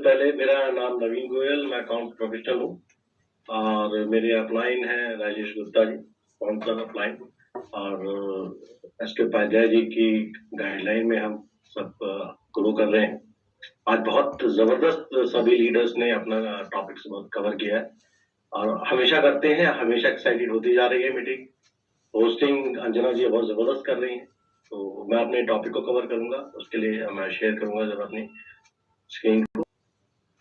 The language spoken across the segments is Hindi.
पहले मेरा नाम नवीन गोयल, मैं अकाउंट प्रोफेशनल हूँ और मेरे अपलाइन है राजेश गुप्ता जी, काउंसलर अपलाइन। और एस के उपाध्याय जी की गाइडलाइन में हम सब ग्रो कर रहे हैं। आज बहुत जबरदस्त सभी लीडर्स ने अपना टॉपिक्स बहुत कवर किया है और हमेशा करते हैं, हमेशा एक्साइटेड होती जा रही है मीटिंग। होस्टिंग अंजना जी बहुत जबरदस्त कर रही हैं, तो मैं अपने टॉपिक को कवर करूंगा, उसके लिए मैं शेयर करूंगा जब अपनी स्क्रीन को।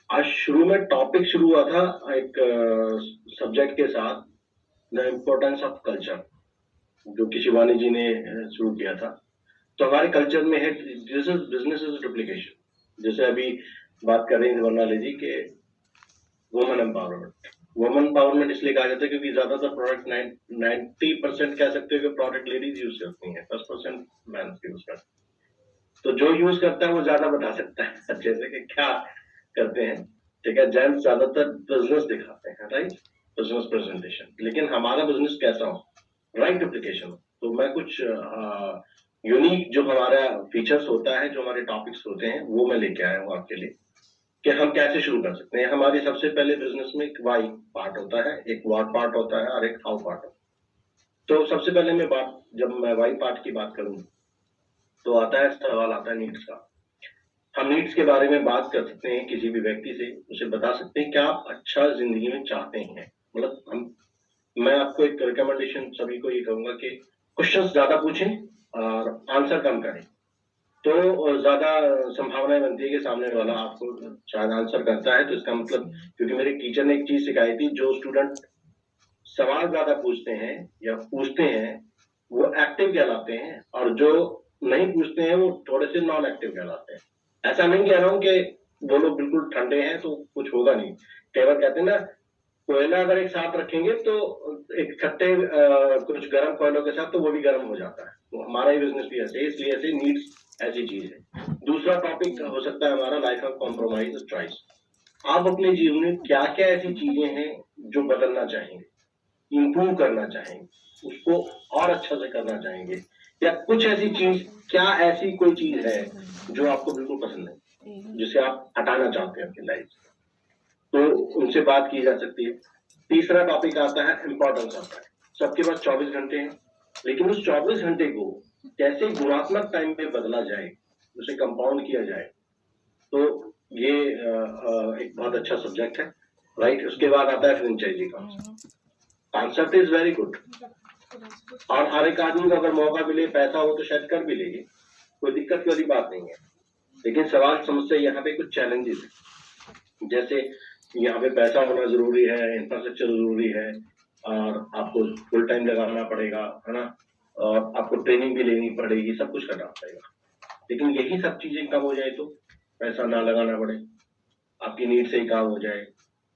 आज शुरू में टॉपिक शुरू हुआ था एक सब्जेक्ट के साथ, द इम्पोर्टेंस ऑफ कल्चर, जो कि शिवानी जी ने शुरू किया था। तो हमारे कल्चर में है this is business is duplication. जैसे अभी बात कर रही थी वर्णाली जी के वुमन एम्पावरमेंट। वुमन एम्पावरमेंट इसलिए कहा जाता है क्योंकि ज्यादातर प्रोडक्ट 90% कह सकते हो कि प्रोडक्ट लेडीज यूज करती हैं, 10% मैन यूज करते हैं। तो जो यूज करता है वो ज्यादा बता सकता है अच्छे से कि क्या करते हैं। ठीक है, जेंट्स ज्यादातर बिजनेस दिखाते हैं, राइट, बिजनेस प्रेजेंटेशन। लेकिन हमारा बिजनेस कैसा हो, राइट डुप्लीकेशन। तो मैं कुछ यूनिक जो हमारा फीचर्स होता है, जो हमारे टॉपिक्स होते हैं, वो मैं लेके आया हूँ आपके लिए कि हम कैसे शुरू कर सकते हैं। हमारी सबसे पहले बिजनेस में एक वाई पार्ट होता है, एक व्हाट पार्ट होता है और एक हाउ पार्ट होता है। तो सबसे पहले जब मैं वाई पार्ट की बात करूँ तो आता है सवाल, आता है नीड्स का। हम नीड्स के बारे में बात कर सकते हैं किसी भी व्यक्ति से, उसे बता सकते हैं क्या आप अच्छा जिंदगी में चाहते हैं। मतलब मैं आपको एक रिकमेंडेशन सभी को ये कहूंगा कि क्वेश्चंस ज्यादा पूछें और आंसर कम करें, तो ज्यादा संभावनाएं बनती है कि सामने वाला आपको शायद आंसर करता है। तो इसका मतलब, क्योंकि मेरे टीचर ने एक चीज सिखाई थी, जो स्टूडेंट सवाल ज्यादा पूछते हैं या पूछते हैं वो एक्टिव कहलाते हैं, और जो नहीं पूछते हैं वो थोड़े से नॉन एक्टिव कहलाते हैं। ऐसा नहीं कह रहा हूं कि वो लोग बिल्कुल ठंडे हैं तो कुछ होगा नहीं। कई बार कहते हैं ना, कोयला अगर एक साथ रखेंगे तो एक खट्टे कुछ गर्म कोयलों के साथ तो वो भी गर्म हो जाता है। तो हमारा ही बिजनेस भी ऐसे, इसलिए ऐसे नीड्स ऐसी चीज है। दूसरा टॉपिक हो सकता है हमारा लाइफ ऑफ कॉम्प्रोमाइज चॉइस। आप अपने जीवन में क्या क्या ऐसी चीजें हैं जो बदलना चाहेंगे, इंप्रूव करना चाहेंगे, उसको और अच्छा से करना चाहेंगे, या कुछ ऐसी चीज, क्या ऐसी कोई चीज है जो आपको बिल्कुल पसंद नहीं, जिसे आप हटाना चाहते हैं अपनी लाइफ से, तो उनसे बात की जा सकती है। तीसरा टॉपिक आता है इंपॉर्टेंस ऑफ टाइम। सबके पास 24 घंटे हैं, लेकिन उस 24 घंटे को कैसे गुणात्मक टाइम में बदला जाए, उसे कंपाउंड किया जाए, तो ये एक बहुत अच्छा सब्जेक्ट है, राइट। उसके बाद आता है franchisee concept is very good, और हर एक आदमी को अगर मौका मिले, पैसा हो तो शायद कर भी लेंगे, कोई दिक्कत वाली बात नहीं है। लेकिन सवाल समस्या यहाँ पे कुछ चैलेंजेस है, जैसे यहाँ पे पैसा होना जरूरी है, इंफ्रास्ट्रक्चर जरूरी है, और आपको फुल टाइम लगाना पड़ेगा, है ना, और आपको ट्रेनिंग भी लेनी पड़ेगी, सब कुछ करना पड़ेगा। लेकिन यही सब चीजें कम हो जाए तो पैसा ना लगाना पड़े, आपकी नीड से ही काम हो जाए,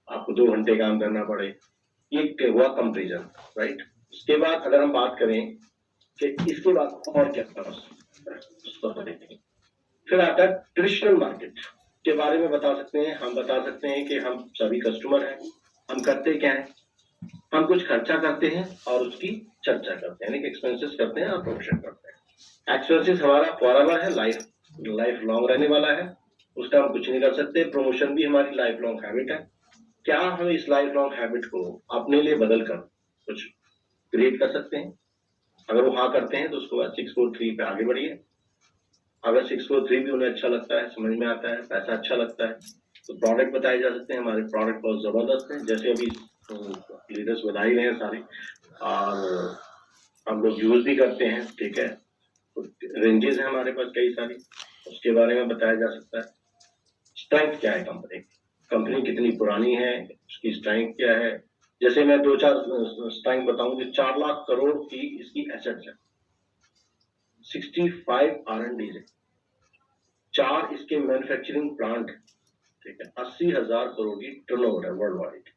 आपको 2 घंटे काम करना पड़े, ये हुआ कंपेरिजन, राइट। इसके बाद अगर हम बात करें कि इसके बाद और क्या फिर आता है ट्रेडिशनल मार्केट के बारे में बता सकते हैं। हम बता सकते हैं कि हम सभी कस्टमर हैं, हम करते क्या है, हम कुछ खर्चा करते हैं और उसकी चर्चा करते हैं, यानी कि एक्सपेंसेस करते हैं और प्रोमोशन करते हैं। एक्सपेंसेस हमारा फॉरएवर है, लाइफ लॉन्ग रहने वाला है, उसका हम कुछ नहीं कर सकते। प्रमोशन भी हमारी लाइफ लॉन्ग हैबिट है। क्या हम इस लाइफ लॉन्ग हैबिट को अपने लिए बदल कर कुछ क्रिएट कर सकते हैं? अगर वो हाँ करते हैं तो उसके बाद 643 पे आगे बढ़िए। अगर 643 भी उन्हें अच्छा लगता है, समझ में आता है, पैसा अच्छा लगता है, तो प्रोडक्ट बताए जा सकते हैं। हमारे प्रोडक्ट बहुत जबरदस्त है, जैसे अभी लीडर्स बता ही रहे हैं सारे, और हम लोग यूज भी करते हैं, ठीक है। तो रेंजेस है हमारे पास कई सारी, उसके बारे में बताया जा सकता है। स्ट्रेंथ क्या है कंपनी कितनी पुरानी है, उसकी स्ट्रेंथ क्या है। जैसे मैं 2-4 स्ट्रेंथ बताऊं कि 4 लाख करोड़ की इसकी एसेट्स है, 65 R&D है, 4 इसके मैन्युफैक्चरिंग प्लांट, ठीक है, 80,000 करोड़ की टर्नओवर है वर्ल्ड वाइड।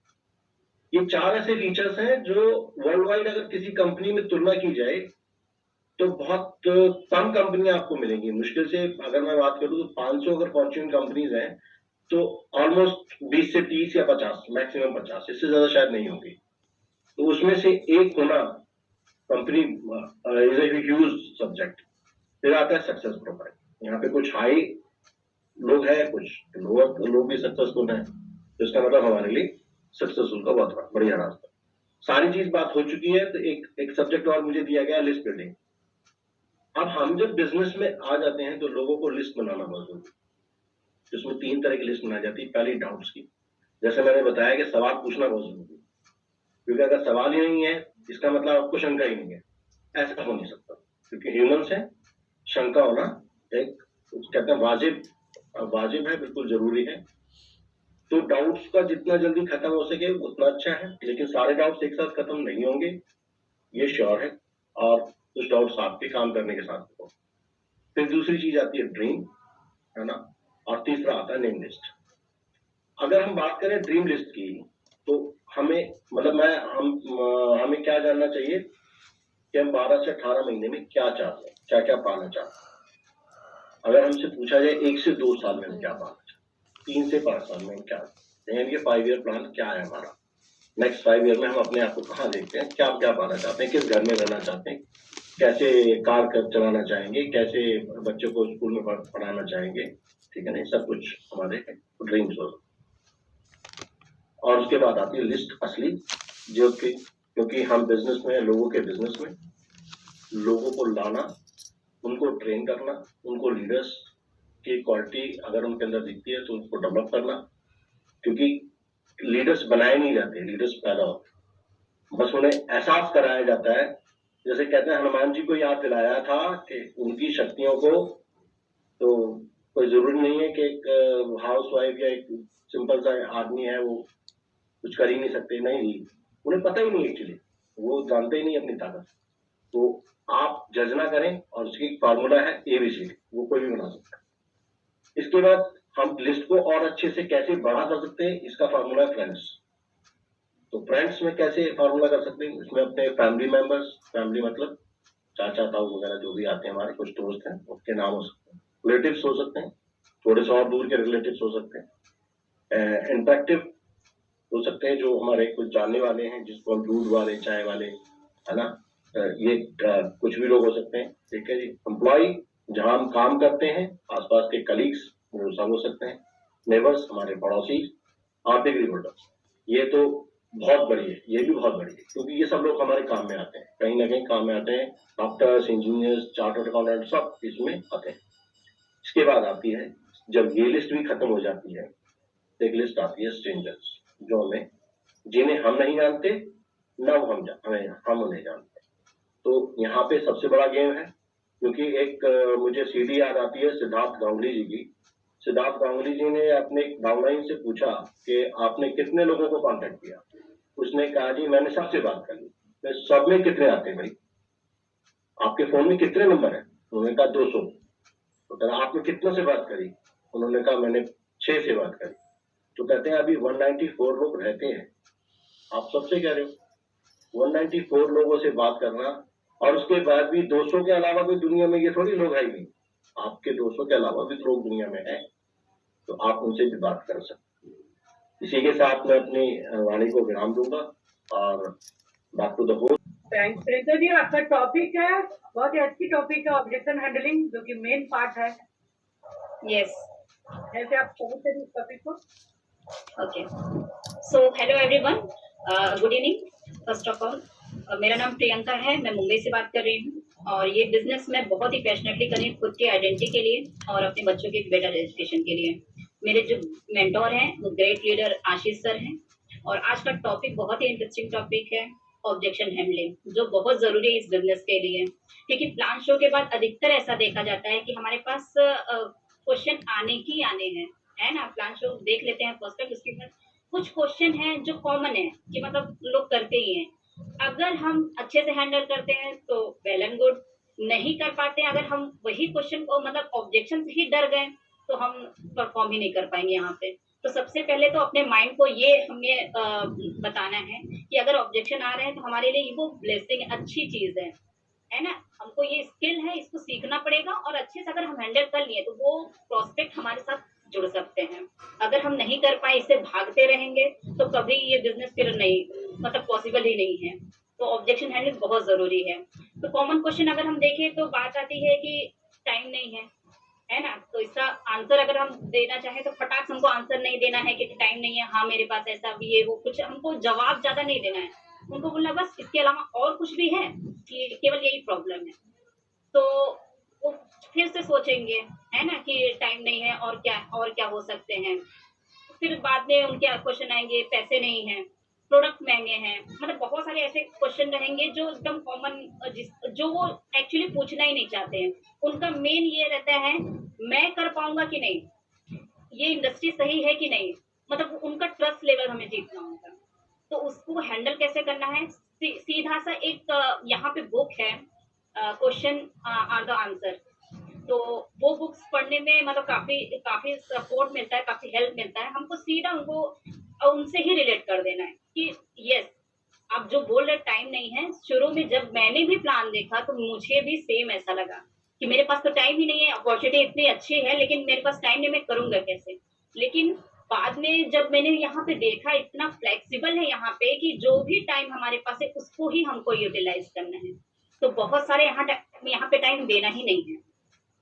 ये 4 ऐसे फीचर्स हैं जो वर्ल्ड वाइड अगर किसी कंपनी में तुलना की जाए तो बहुत कम कंपनियां आपको मिलेंगी। मुश्किल से अगर मैं बात करूं तो 500 अगर फॉर्च्यून कंपनीज हैं तो ऑलमोस्ट 20 से 30 या 50, मैक्सिमम 50, इससे ज्यादा शायद नहीं होगी। तो उसमें से एक होना company is a huge subject. फिर आता है सक्सेस प्रोफाइल। यहाँ पे कुछ हाई लोग हैं कुछ लोग भी सक्सेसफुल हैं, तो इसका मतलब हमारे लिए सक्सेसफुल का बहुत बढ़िया रास्ता। सारी चीज बात हो चुकी है, तो एक सब्जेक्ट और मुझे दिया गया, लिस्ट बिल्डिंग। अब हम जब बिजनेस में आ जाते हैं तो लोगों को लिस्ट बनाना बहुत जरूरी है। इसमें 3 तरह की लिस्ट बनाई जाती है। पहली डाउट्स की, जैसे मैंने बताया कि सवाल पूछना बहुत जरूरी है, क्योंकि अगर सवाल ही नहीं है इसका मतलब आपको शंका ही नहीं है, ऐसा हो नहीं सकता, क्योंकि ह्यूमंस है, शंका होना एक कहते हैं वाजिब है, बिल्कुल जरूरी है। तो डाउट्स का जितना जल्दी खत्म हो सके उतना अच्छा है, लेकिन सारे डाउट्स एक साथ खत्म नहीं होंगे, ये श्योर है, और कुछ डाउट्स आपके काम करने के साथ हो। फिर दूसरी चीज आती है ड्रीम, है ना, और तीसरा आता है नेम लिस्ट। अगर हम बात करें ड्रीम लिस्ट की, तो हमें मतलब हमें क्या जानना चाहिए कि हम 12 से 18 महीने में क्या चाहते हैं, क्या क्या पाना चाहते हैं। अगर हमसे पूछा जाए 1 से 2 साल में हम क्या पाना चाहते हैं, 3 से 5 साल में हम क्या, ये 5 ईयर प्लान क्या है हमारा, नेक्स्ट 5 ईयर में हम अपने आप को कहाँ देखते हैं, क्या क्या पाना चाहते हैं, किस घर में रहना चाहते हैं, कैसे कार चलाना चाहेंगे, कैसे बच्चों को स्कूल में पढ़ाना चाहेंगे, ठीक है ना, सब कुछ हमारे ड्रीम्स हो। और उसके बाद आती है लिस्ट असली, जो कि क्योंकि हम बिजनेस में, लोगों के बिजनेस में लोगों को लाना, उनको ट्रेन करना, उनको लीडर्स की क्वालिटी अगर उनके अंदर दिखती है तो उनको डेवलप करना, क्योंकि लीडर्स बनाए नहीं जाते, लीडर्स पैदा होते, बस उन्हें एहसास कराया जाता है। जैसे कहते हैं हनुमान जी को याद दिलाया था कि उनकी शक्तियों को, तो कोई जरूरी नहीं है कि एक हाउस वाइफ या एक सिंपल सा आदमी है वो कुछ कर ही नहीं सकते, नहीं, उन्हें पता ही नहीं, एक्चुअली वो जानते ही नहीं अपनी ताकत। तो आप जज ना करें, और उसकी फार्मूला है ABC, वो कोई भी बना सकता है। इसके बाद हम लिस्ट को और अच्छे से कैसे बड़ा कर सकते हैं, इसका फार्मूला है फ्रेंड्स। तो फ्रेंड्स में कैसे फार्मूला कर सकते हैं, इसमें अपने फैमिली मेंबर्स, फैमिली मतलब चाचा ताऊ वगैरह जो भी आते हैं, हमारे कुछ दोस्त हैं, उनके नाम हो सकते हैं, रिलेटिव्स हो सकते हैं, थोड़े से और दूर के रिलेटिव्स हो सकते हैं, इंटरेक्टिव हो सकते हैं, जो हमारे कुछ जानने वाले हैं, जिसको हम दूध वाले, चाय वाले, है ना, ये कुछ भी लोग हो सकते हैं, ठीक है जी। एम्प्लॉय, जहां हम काम करते हैं, आसपास के कलीग्स, वो सब हो सकते हैं, नेबर्स, हमारे पड़ोसी, आर्थिक रिपोर्टर्स, ये तो बहुत बड़ी है, ये भी बहुत बड़ी है, क्योंकि ये सब लोग हमारे काम में आते हैं, कहीं ना कहीं काम में आते हैं, डॉक्टर्स, इंजीनियर्स, चार्टर्ड अकाउंटेंट, सब इसमें आते हैं। इसके बाद आती है, जब ये लिस्ट भी खत्म हो जाती है, एक लिस्ट आती है स्ट्रेंजर्स, जो हमें, जिन्हें हम नहीं जानते, ना वो हम उन्हें जानते हैं। तो यहाँ पे सबसे बड़ा गेम है, क्योंकि एक मुझे सीडी याद आती है सिद्धार्थ गांगुली जी की। सिद्धार्थ गांगुली जी ने अपने डाउनलाइन से पूछा कि आपने कितने लोगों को कांटेक्ट किया, उसने कहा जी मैंने सबसे बात कर ली। मैं सब में कितने आते हैं भाई, आपके फोन में कितने नंबर है, उन्होंने कहा 200। तो कहा आपने कितनों से बात करी, उन्होंने कहा मैंने 6 से बात करी। तो कहते हैं अभी 194 लोग रहते हैं, आप सबसे कह रहे हो 194 लोगों से बात करना, और उसके बाद भी 200 के अलावा भी दुनिया में ये थोड़ी लोग है ही नहीं, आपके 200 के अलावा भी लोग दुनिया में है, तो आप उनसे भी बात कर सकते हैं। इसी के साथ मैं अपनी वाणी को विराम दूंगा, और back to the host. Thanks Priyanka ji, आपका टॉपिक है बहुत ही अच्छी टॉपिक है, ऑब्जेक्शन हैंडलिंग, जो कि मेन पार्ट है। यस, ऐसे आप समझ सकते इस टॉपिक को। Okay, so hello everyone, good evening. First of all मेरा नाम प्रियंका है, मैं मुंबई से बात कर रही हूँ, और ये बिजनेस मैं बहुत ही पैशनेटली कर रही हूँ, खुद की आइडेंटिटी के लिए और अपने बच्चों के बेटर एजुकेशन के लिए। मेरे जो मेंटोर हैं वो ग्रेट लीडर आशीष सर हैं, और आज का टॉपिक बहुत ही इंटरेस्टिंग टॉपिक है, ऑब्जेक्शन हैंडलिंग, जो बहुत जरूरी है इस बिजनेस के लिए, क्योंकि प्लान शो के बाद अधिकतर ऐसा देखा जाता है कि हमारे पास क्वेश्चन आने ही आने हैं, है ना। प्लान शो देख लेते हैं फर्स्ट टाइम, उसके बाद कुछ क्वेश्चन हैं जो कॉमन है कि मतलब लोग करते ही हैं। अगर हम अच्छे से हैंडल करते हैं तो वेल एंड गुड, नहीं कर पाते हैं, अगर हम वही क्वेश्चन को मतलब ऑब्जेक्शन से ही डर गए तो हम परफॉर्म ही नहीं कर पाएंगे यहाँ पे। तो सबसे पहले तो अपने माइंड को ये हमें बताना है कि अगर ऑब्जेक्शन आ रहे हैं तो हमारे लिए वो ब्लेसिंग, अच्छी चीज है ना। हमको ये स्किल है, इसको सीखना पड़ेगा, और अच्छे से अगर हम हैंडल कर लिए तो वो प्रोस्पेक्ट हमारे साथ जुड़ सकते हैं। अगर हम नहीं कर पाए, इससे भागते रहेंगे, तो कभी ये बिजनेस फिर नहीं, मतलब पॉसिबल ही नहीं है। तो ऑब्जेक्शन हैंडलिंग बहुत जरूरी है। तो कॉमन क्वेश्चन अगर हम देखें तो बात आती है कि टाइम नहीं है, है ना? तो इसका आंसर अगर हम देना चाहें तो फटाक से हमको आंसर नहीं देना है कि टाइम नहीं है, हाँ मेरे पास ऐसा भी है, वो कुछ हमको जवाब ज़्यादा नहीं देना है। उनको बोलना बस इसके अलावा और कुछ भी है कि केवल यही प्रॉब्लम है। तो वो फिर से सोचेंगे, है ना? कि टाइम नहीं है और क्या हो सकते हैं। फिर बाद में उनके क्वेश्चन आएँगे, पैसे नहीं हैं, प्रोडक्ट महँगे हैं, मतलब बहुत सारे ऐसे क्वेश्चन रहेंगे जो एकदम कॉमन जो वो एक्चुअली पूछना ही नहीं चाहते हैं। उनका मेन ये रहता है, मैं कर पाऊँगा कि नहीं? ये इंडस्ट्री सही है कि नहीं? मतलब उनका ट्रस्ट लेवल हमें जीतना होगा। तो उसको हैंडल कैसे करना है? सीधा सा एक यहाँ पे बुक है क्वेश्चन आर द आंसर। तो वो बुक्स पढ़ने में मतलब काफ़ी काफ़ी सपोर्ट मिलता है, काफ़ी हेल्प मिलता है। हमको सीधा उनको उनसे ही रिलेट कर देना है कि यस, आप जो बोल रहे टाइम नहीं है, शुरू में जब मैंने भी प्लान देखा तो मुझे भी सेम ऐसा लगा कि मेरे पास तो टाइम ही नहीं है, अपॉर्चुनिटी इतनी अच्छी है लेकिन मेरे पास टाइम नहीं, मैं करूँगा कैसे? लेकिन बाद में जब मैंने यहाँ पे देखा इतना फ्लेक्सिबल है यहाँ पे कि जो भी टाइम हमारे पास है उसको ही हमको यूटिलाइज़ करना है। तो बहुत सारे यहाँ पे टाइम देना ही नहीं है।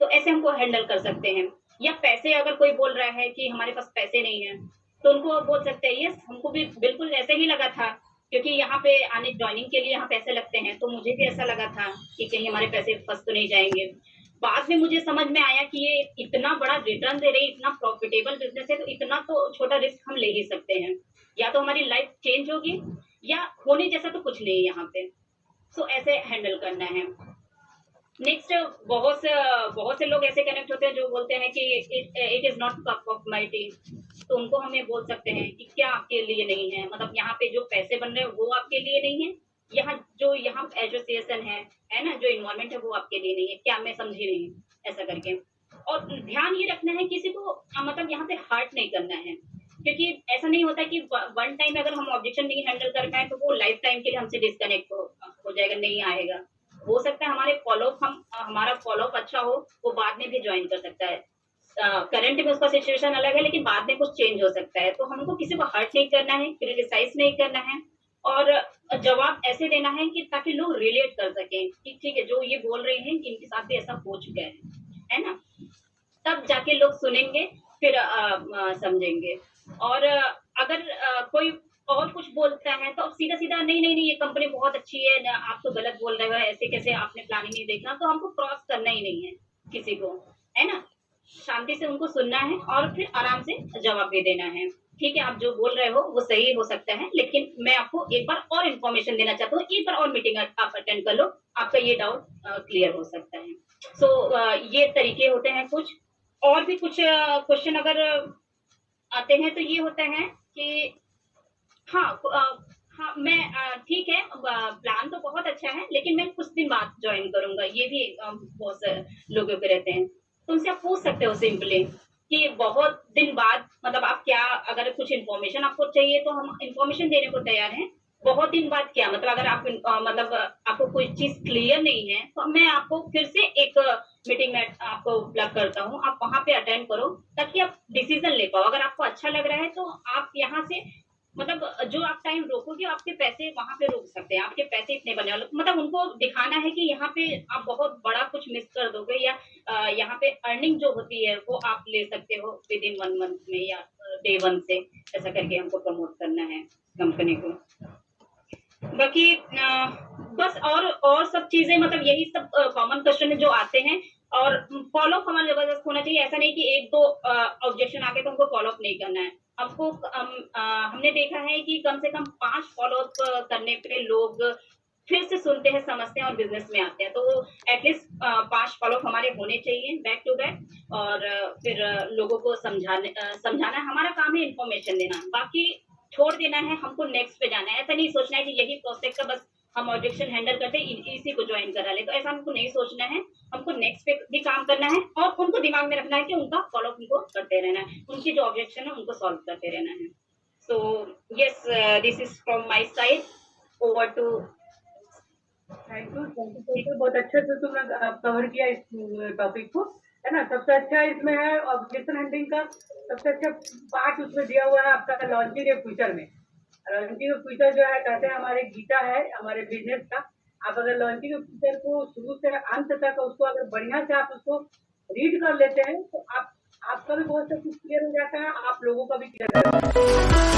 तो ऐसे हमको हैंडल कर सकते हैं। या पैसे अगर कोई बोल रहा है कि हमारे पास पैसे नहीं हैं, तो उनको बोल सकते हैं यस हमको भी बिल्कुल ऐसे ही लगा था, क्योंकि यहाँ पे आने जॉइनिंग के लिए यहाँ पैसे लगते हैं, तो मुझे भी ऐसा लगा था कि कहीं हमारे पैसे फँस तो नहीं जाएँगे। बाद में मुझे समझ में आया कि ये इतना बड़ा रिटर्न दे रही है, इतना प्रॉफिटेबल बिज़नेस है, तो इतना तो छोटा रिस्क हम ले ही सकते हैं। या तो हमारी लाइफ़ चेंज होगी या होने जैसा तो कुछ नहीं है यहाँ पे। सो ऐसे हैंडल करना है। नेक्स्ट बहुत से लोग ऐसे कनेक्ट होते हैं जो बोलते हैं कि it is not cup of my T. तो उनको हमें बोल सकते हैं कि क्या आपके लिए नहीं है, मतलब यहाँ पे जो पैसे बन रहे हैं वो आपके लिए नहीं है, यहाँ जो यहाँ एसोसिएशन है ना, जो इन्वायरमेंट है वो आपके लिए नहीं है, क्या मैं समझी नहीं, ऐसा करके। और ध्यान ये रखना है किसी को मतलब यहाँ पे हर्ट नहीं करना है, क्योंकि ऐसा नहीं होता कि वन टाइम अगर हम ऑब्जेक्शन नहीं हैंडल कर पाए तो वो लाइफ टाइम के लिए हमसे डिस्कनेक्ट हो जाएगा, नहीं आएगा। हो सकता है हमारा फॉलोअप अच्छा हो, वो बाद में भी ज्वाइन कर सकता है। करंट में उसका सिचुएशन अलग है लेकिन बाद में कुछ चेंज हो सकता है, तो हमको किसी को हर्ट नहीं करना है, क्रिटिसाइज नहीं करना है, और जवाब ऐसे देना है कि ताकि लोग रिलेट कर सकें कि ठीक है जो ये बोल रहे हैं कि इनके साथ भी ऐसा हो चुका है ना? तब जाके लोग सुनेंगे, फिर समझेंगे। और अगर कोई और कुछ बोलता है तो सीधा-सीधा नहीं, नहीं, नहीं ये कंपनी बहुत अच्छी है, न आप तो गलत बोल रहे हो, ऐसे कैसे आपने प्लान ही नहीं देखा, तो हमको क्रॉस करना ही नहीं है किसी को, है ना? शांति से उनको सुनना है और फिर आराम से जवाब भी देना है। ठीक है, आप जो बोल रहे हो वो सही हो सकता है, लेकिन मैं आपको एक बार और इन्फॉर्मेशन देना चाहता हूँ, एक बार और मीटिंग आप अटेंड कर लो, आपका ये डाउट क्लियर हो सकता है। ये तरीके होते हैं कुछ। और भी कुछ क्वेश्चन अगर आते हैं तो ये होता है कि हाँ, हाँ, मैं ठीक है, प्लान तो बहुत अच्छा है, लेकिन मैं कुछ दिन बाद जॉइन करूँगा, ये भी बहुत से लोगों के रहते हैं। तो उनसे आप पूछ सकते हो सिंपली कि बहुत दिन बाद मतलब आप क्या, अगर कुछ इन्फॉर्मेशन आपको चाहिए तो हम इन्फॉर्मेशन देने को तैयार हैं। बहुत दिन बाद क्या मतलब, अगर आप मतलब आपको कोई चीज़ क्लियर नहीं है, तो मैं आपको फिर से एक मीटिंग में आपको प्लग करता हूँ, आप वहाँ पे अटेंड करो, ताकि आप डिसीज़न ले पाओ। अगर आपको अच्छा लग रहा है तो आप यहाँ से मतलब जो आप टाइम रोकोगे आपके पैसे वहाँ पे रुक सकते हैं, आपके पैसे इतने बने वाले, मतलब उनको दिखाना है कि यहाँ पे आप बहुत बड़ा कुछ मिस कर दोगे, या यहाँ पे अर्निंग जो होती है वो आप ले सकते हो विदिन 1 मंथ में या डे 1 से, ऐसा करके हमको प्रमोट करना है कंपनी को। बाकी बस और सब चीज़ें मतलब यही सब कॉमन क्वेश्चन जो आते हैं, और फ़ॉलो अप हमारा ज़बरदस्त होना चाहिए। ऐसा नहीं कि 1-2 ऑब्जेक्शन आ गए तो हमको फ़ॉलो अप नहीं करना है। आपको हमने देखा है कि कम से कम 5 फ़ॉलो अप करने पे लोग फिर से सुनते हैं, समझते हैं और बिज़नेस में आते हैं। तो एटलीस्ट 5 फ़ॉलो अप हमारे होने चाहिए बैक टू बैक, और फिर लोगों को समझाना हमारा काम है, इन्फॉर्मेशन देना। बाकी छोड़ देना है, हमको नेक्स्ट पे जाना है। ऐसा नहीं सोचना है कि यही प्रोस्पेक्ट का बस हम ऑब्जेक्शन हैंडल करते इसी को ज्वाइन करा ले, तो ऐसा हमको नहीं सोचना है। हमको नेक्स्ट पे भी काम करना है और उनको दिमाग में रखना है कि उनका फॉलो अप उनको करते रहना है, उनकी जो ऑब्जेक्शन है उनको सॉल्व करते रहना है। So yes, this is from my side. Over to thank you, बहुत अच्छे से तुमने कवर किया इस टॉपिक को, है ना? सबसे अच्छा इसमें है ऑब्जेक्शन हैंडलिंग का, सबसे अच्छा पार्ट उसमें दिया हुआ है आपका लॉन्चिंग ए फ्यूचर में। लॉन्चिंग ए फ्यूचर जो है कहते हैं हमारे गीता है हमारे बिजनेस का। आप अगर लॉन्चिंग ए फ्यूचर को शुरू से अंत तक उसको अगर बढ़िया से आप उसको रीड कर लेते हैं तो आप आपका भी बहुत सब कुछ क्लियर हो जाता है, आप लोगों का भी क्लियर हो जाता है।